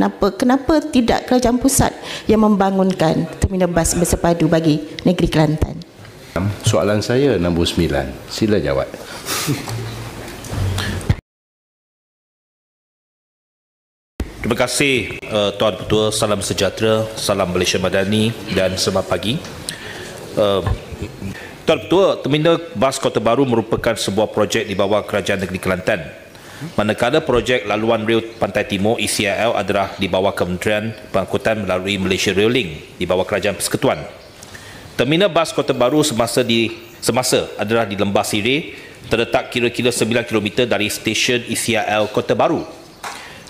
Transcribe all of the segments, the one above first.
Kenapa tidak kerajaan pusat yang membangunkan terminal bas bersepadu bagi negeri Kelantan? Soalan saya nombor 9. Sila jawab. Terima kasih Tuan Ketua. Salam sejahtera, salam Malaysia Madani dan selamat pagi. Tuan Ketua, terminal bas Kota Baru merupakan sebuah projek di bawah Kerajaan Negeri Kelantan. Manakala projek laluan rel Pantai Timur ECIL adalah di bawah Kementerian Pengangkutan melalui Malaysia Rail Link di bawah Kerajaan Persekutuan. Terminal bas Kota Baru semasa adalah di Lembah Sireh, terletak kira-kira 9 km dari stesen ECIL Kota Baru.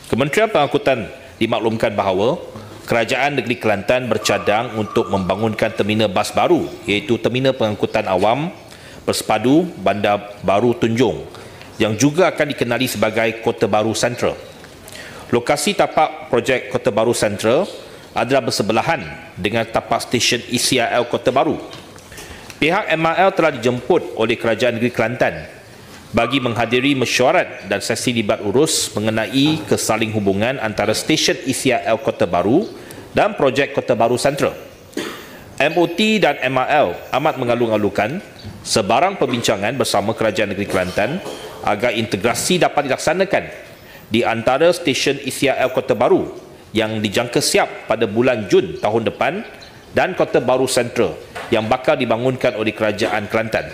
Kementerian Pengangkutan dimaklumkan bahawa Kerajaan Negeri Kelantan bercadang untuk membangunkan terminal bas baru, iaitu Terminal Pengangkutan Awam Bersepadu Bandar Baru Tunjung, yang juga akan dikenali sebagai Kota Baru Central. Lokasi tapak projek Kota Baru Central adalah bersebelahan dengan tapak stesen ECIL Kota Baru. Pihak MRL telah dijemput oleh Kerajaan Negeri Kelantan bagi menghadiri mesyuarat dan sesi libat urus mengenai kesaling hubungan antara stesen ECIL Kota Baru dan projek Kota Baru Central. MOT dan MRL amat mengalung-alungkan sebarang perbincangan bersama Kerajaan Negeri Kelantan agar integrasi dapat dilaksanakan di antara stesen ECIL Kota Baru yang dijangka siap pada bulan Jun tahun depan dan Kota Baru Central yang bakal dibangunkan oleh Kerajaan Kelantan.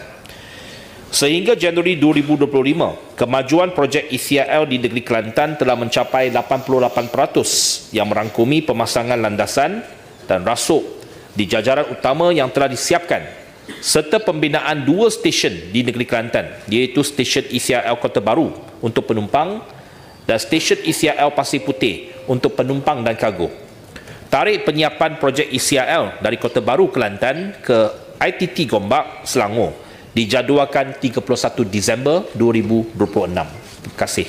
Sehingga Januari 2025, kemajuan projek ECIL di negeri Kelantan telah mencapai 88% yang merangkumi pemasangan landasan dan rasuk di jajaran utama yang telah disiapkan serta pembinaan 2 stesen di negeri Kelantan, iaitu stesen ECIL Kota Baru untuk penumpang dan stesen ECIL Pasir Putih untuk penumpang dan kargo. Tarikh penyiapan projek ECIL dari Kota Baru Kelantan ke ITT Gombak, Selangor dijadualkan 31 Disember 2026. Terima kasih.